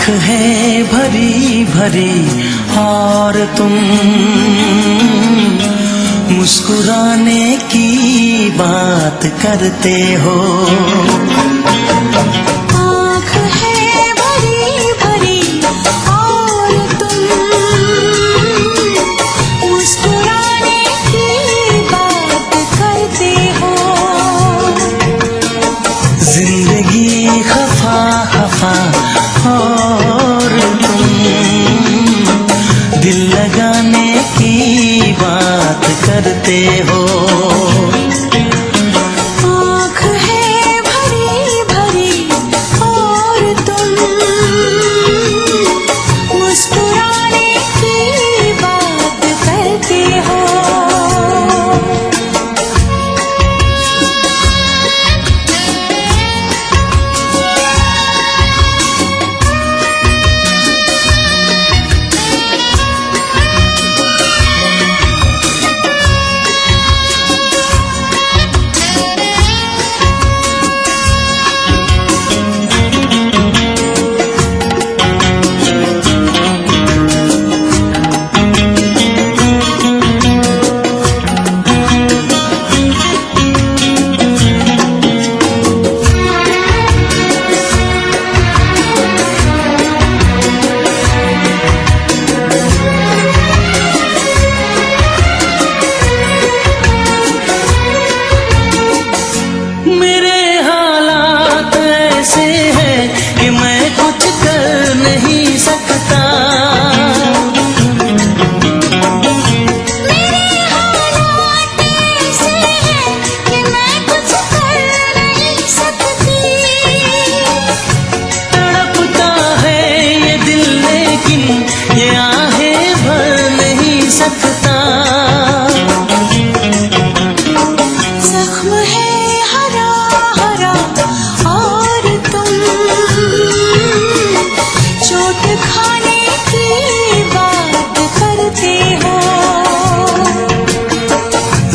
आँख है भरी भरी और तुम मुस्कुराने की बात करते हो। आँख है भरी भरी और तुम मुस्कुराने की बात करते हो। जिंदगी खफा खफा और तुम दिल लगाने की बात करते हो। आँख है भरी भरी और तुम मुस्कुराने की बात करते हो।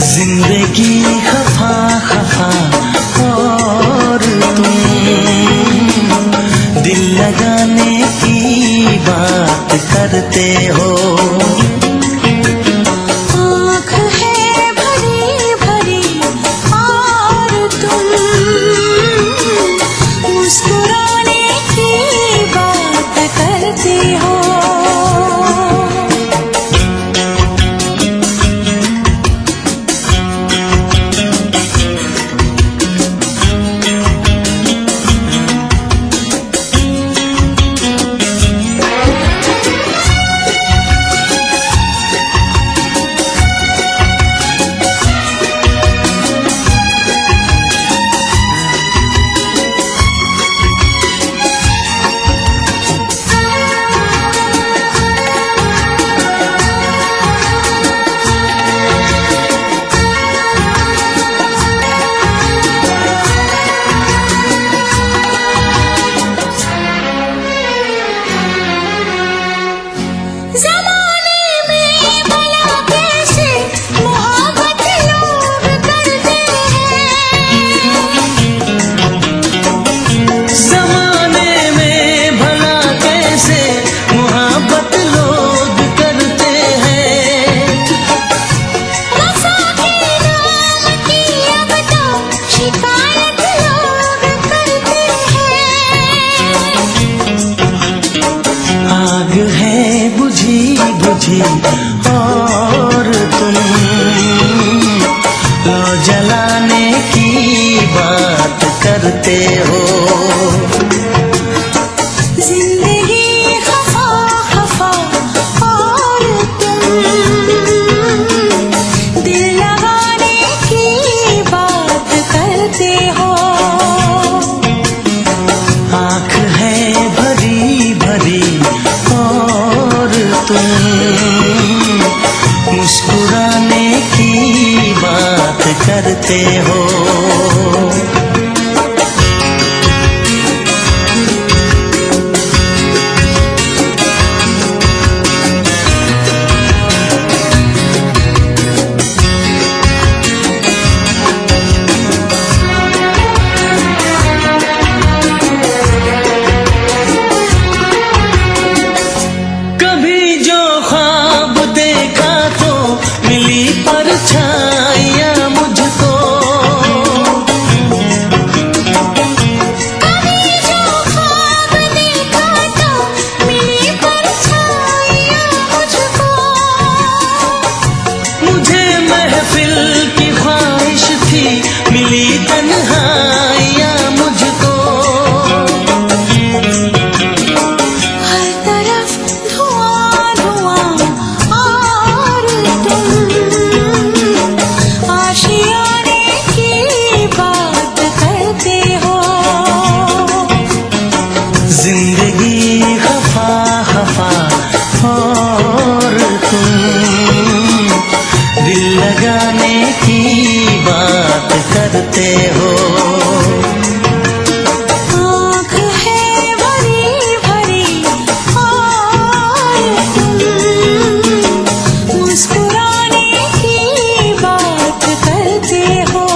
जिंदगी खफा खफा और तुम दिल लगाने की बात करते हो। आँख है भरी भरी और तुम मुस्कुराने की बात करते हो। और तुम लो जलाने की बात करते हो। जिंदगी खफा खफा और तुम दिल लगाने की बात करते हो। आँख है भरी भरी और तुम मुस्कुराने की बात करते हो। जिंदगी खफा खफा और तुम दिल लगाने की बात करते हो। आँख है भरी भरी और तुम मुस्कुराने की बात करते हो।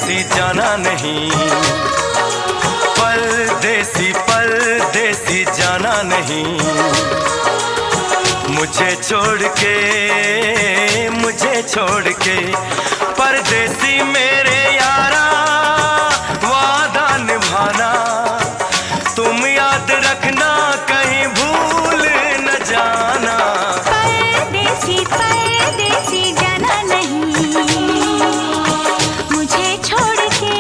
परदेसी जाना नहीं, परदेसी परदेसी जाना नहीं। मुझे छोड़ के परदेसी मेरे यारा, वादा निभाना तुम याद रखना, कहीं भूल न जाना। परदेसी परदेसी जाना नहीं, मुझे छोड़ के,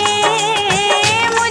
मुझे छोड़ के।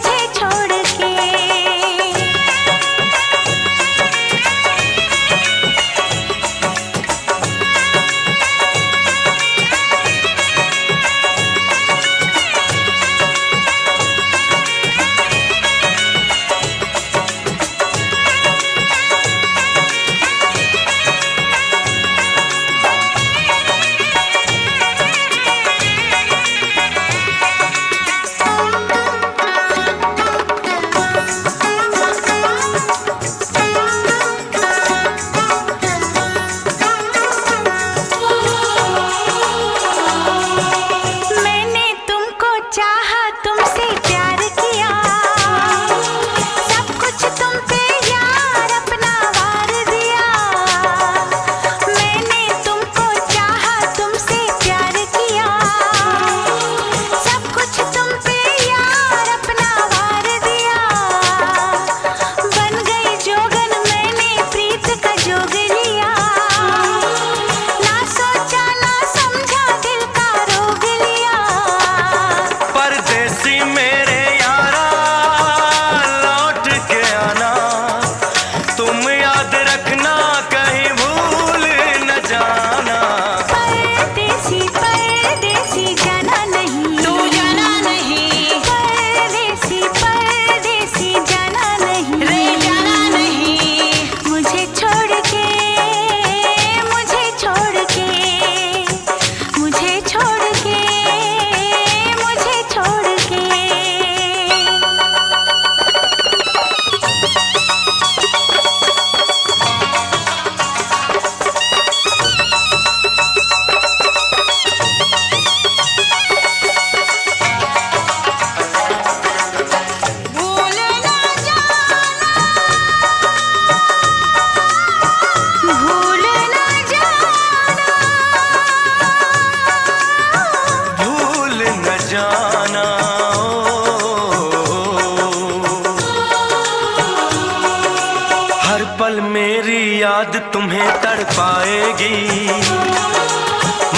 पल मेरी याद तुम्हें तड़पाएगी,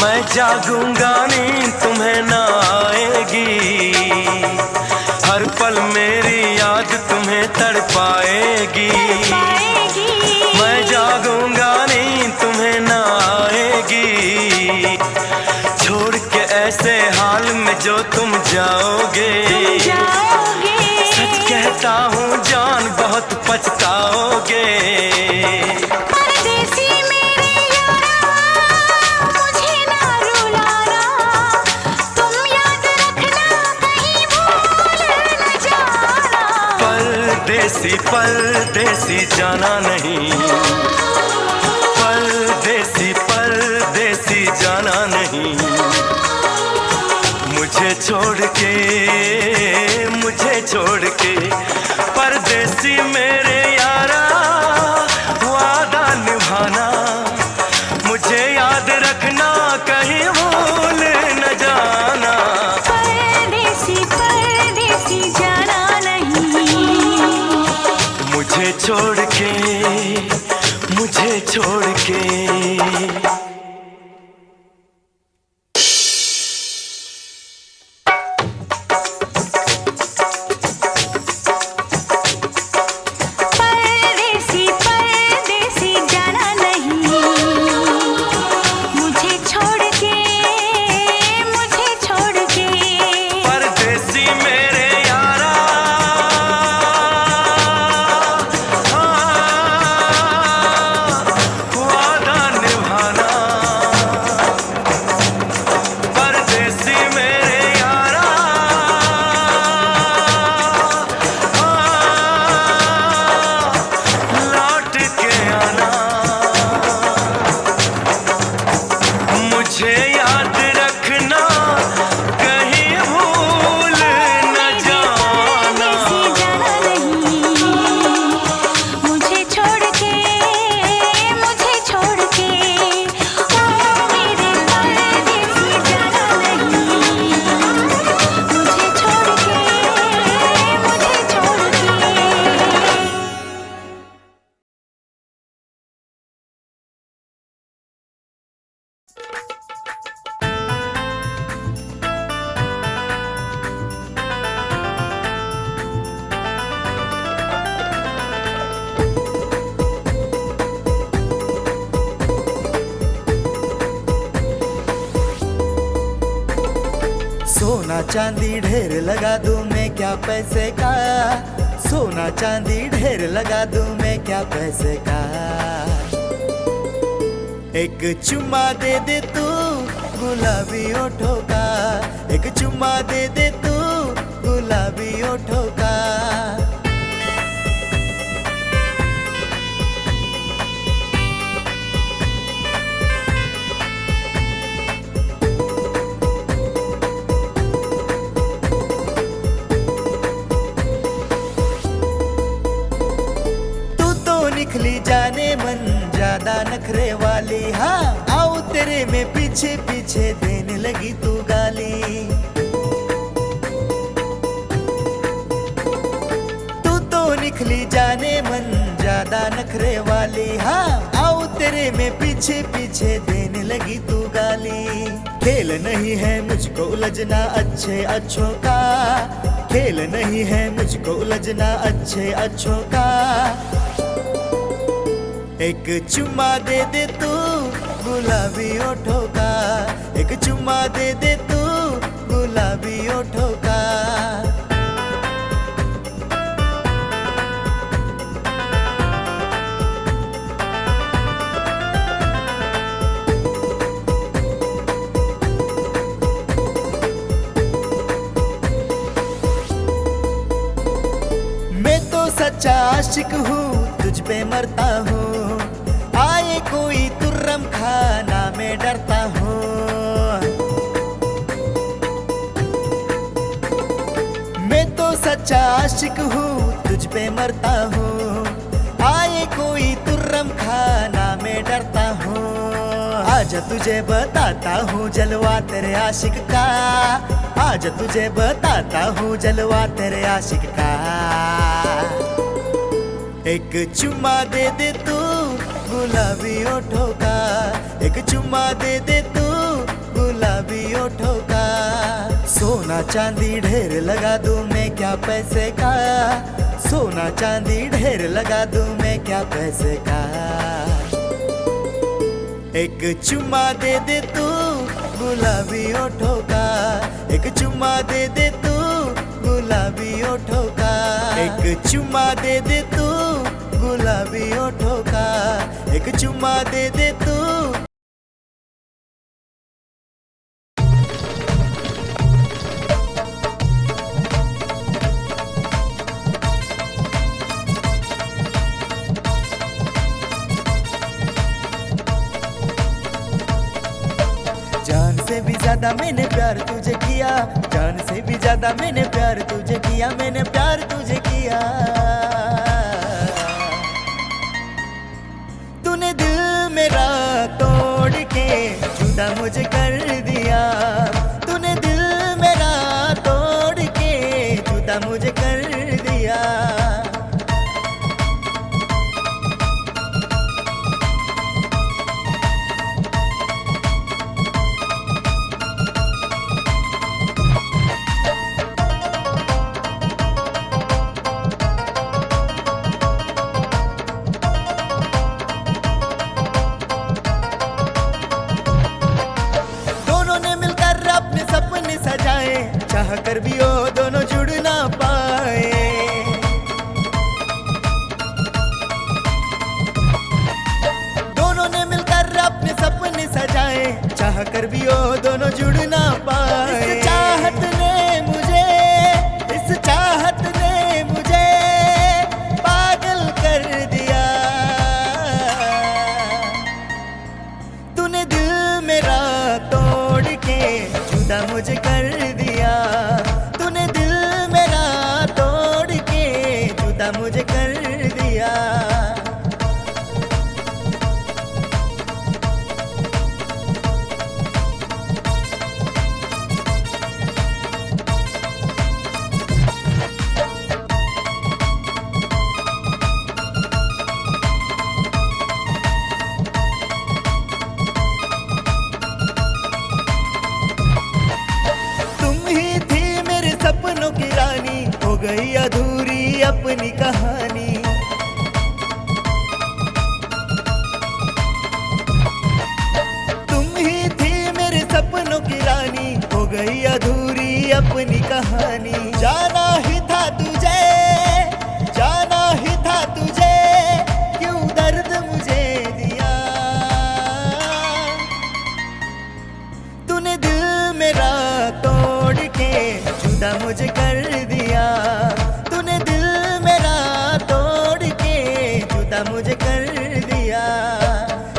मैं जागूंगा नींद तुम्हें ना आएगी। हर पल मेरी याद तुम्हें तड़पाएगी, मैं जागूंगा नींद तुम्हें ना आएगी। छोड़ के ऐसे हाल में जो तुम जाओगे, सच कहता हूँ जान बहुत पछताओगे। परदेसी मेरे यारा, मुझे ना रुलाना, तुम याद रखना कहीं भूल न जाना। परदेसी परदेसी जाना नहीं, परदेसी परदेसी जाना नहीं। मुझे छोड़ के परदेसी मेरे यारा, वादा निभाना मुझे याद रखना, कहीं भूल न जाना। परदेसी परदेसी जाना नहीं, मुझे छोड़ के वादा निभाना चांदी ढेर लगा दूं मैं क्या पैसे का, सोना चांदी ढेर लगा दूं मैं क्या पैसे का। एक चुम्मा दे दे तू गुलाबी ओठों का, एक चुम्मा दे दे तू गुलाबी ओठों का। निखली जाने मन ज्यादा नखरे वाली, हाँ आओ तेरे में पीछे पीछे देने लगी तू गाली। तू तो निखली जाने मन ज्यादा नखरे वाली, हाँ आओ तेरे में पीछे पीछे देने लगी तू गाली। खेल नहीं है मुझको उलझना अच्छे अच्छों का, खेल नहीं है मुझको उलझना अच्छे अच्छों का। एक चुम्मा दे दे तू गुलाबी ओठों का, एक चुम्मा दे दे तू गुलाबी ओठों का। मैं तो सच्चा आशिक हूँ, तुझ पे मरता हूँ, आए कोई तुर्रम खाना में डरता हूँ। मैं तो सच्चा आशिक हूँ, तुझ पे मरता हूँ, आए कोई तुर्रम खाना में डरता हूँ। आजा तुझे बताता हूँ जलवा तेरे आशिक का, आजा तुझे बताता हूँ जलवा तेरे आशिक का। एक चुम्मा दे दे तू गुलाबी ओठों का, एक चुम्मा दे दे तू गुलाबी ओठों का। सोना चांदी ढेर लगा दूं मैं क्या पैसे का, सोना चांदी ढेर लगा दूं मैं क्या पैसे का। एक चुम्मा दे दे तू गुलाबी ओठों का, एक चुम्मा दे दे तू गुलाबी ओठों का। एक चुम्मा दे दे तू गुलाबी ओठों का, एक चुम्मा दे दे तू। जान से भी ज्यादा मैंने प्यार तुझे किया, जान से भी ज्यादा मैंने प्यार तुझे किया, मैंने प्यार तुझे किया। तूने दिल मेरा तोड़ के जुदा मुझे कर दिया, तूने दिल मेरा तोड़ के जुदा मुझे कर दिया। सपने सजाए चाह कर भी वो दोनों जुड़ ना पाए। दोनों ने मिलकर अपने सपने सजाए चाह कर भी वो दोनों जुड़ ना पाए। इस चाहत ने मुझे, इस चाहत ने मुझे पागल कर दिया। तूने दिल मेरा तोड़ के जुदा मुझे कर दिया, तूने दिल मेरा तोड़ के जुदा मुझे कर दिया। सपनों की रानी हो गई अधूरी अपनी कहानी। तुम ही थी मेरे सपनों की रानी हो गई अधूरी अपनी कहानी। जाना ही था तुझे, जाना ही था तुझे, क्यों दर्द मुझे दिया। तूने दिल मेरा तोड़ के जुदा मुझे कर दिया। तूने दिल मेरा तोड़ के जुदा मुझे कर दिया।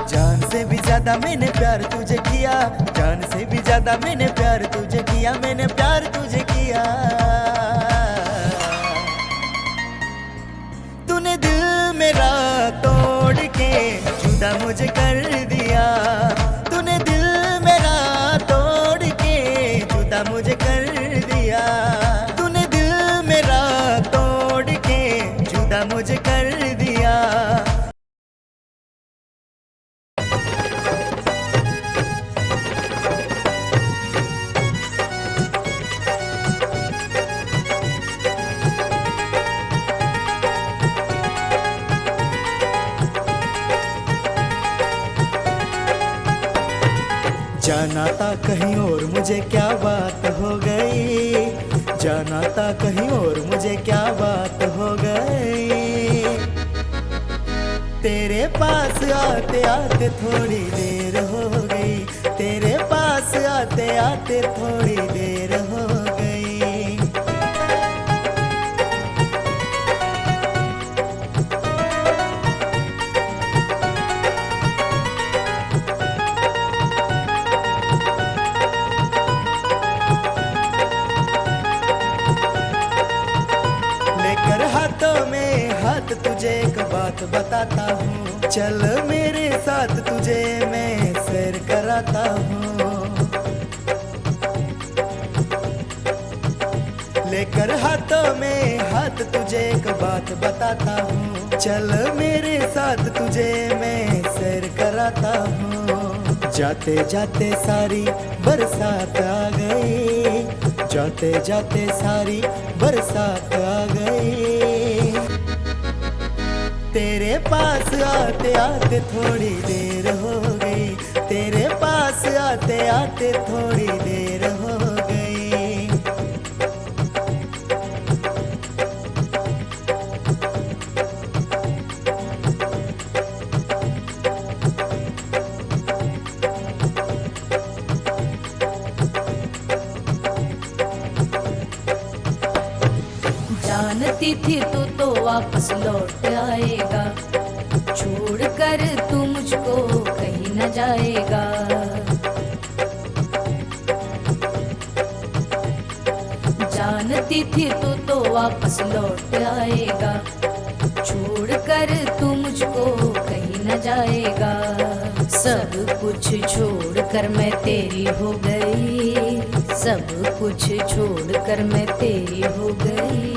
जान से भी ज्यादा मैंने प्यार तुझे किया, जान से भी ज्यादा मैंने प्यार तुझे किया, मैंने प्यार तुझे किया। तूने दिल मेरा तोड़ के जुदा मुझे कर दिया। तूने दिल मेरा तोड़ के जुदा मुझे कर दिया। तूने दिल मेरा तोड़ के जुदा मुझे कर दिया। जाना था कहीं और मुझे क्या बात हो गई, जाना था कहीं और मुझे क्या बात हो गई। तेरे पास आते आते थोड़ी देर हो गई, तेरे पास आते आते थोड़ी देर हो गई। हाथों में हाथ तुझे एक बात बताता हूँ, चल मेरे साथ तुझे मैं सैर कराता हूँ। लेकर हाथों में हाथ तुझे एक बात बताता हूँ, चल मेरे साथ तुझे मैं सैर कराता हूँ। जाते जाते सारी बरसात आ गई, जाते जाते सारी बरसात आ गई। तेरे पास आते आते थोड़ी देर हो गई, तेरे पास आते आते थोड़ी देर हो गई। जानती थी तू तो वापस लौट आएगा, छोड़ कर तू मुझको कहीं न जाएगा। जानती थी तू तो वापस लौट आएगा, छोड़ कर तू मुझको कहीं न जाएगा। सब कुछ छोड़ कर मैं तेरी हो गई, सब कुछ छोड़ कर मैं तेरी हो गई।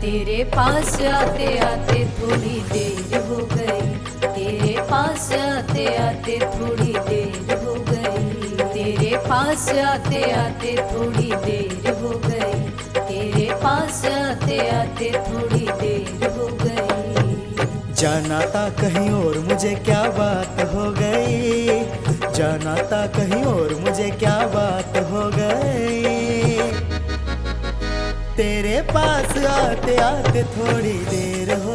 तेरे पास आते आते थोड़ी देर हो गई, तेरे पास आते आते थोड़ी देर हो गई। तेरे पास आते आते थोड़ी देर हो गई, तेरे पास आते आते थोड़ी देर हो गई। जाना था कहीं और मुझे क्या बात हो गई, जाना था कहीं और मुझे क्या बात हो गई। तेरे पास आते आते थोड़ी देर हो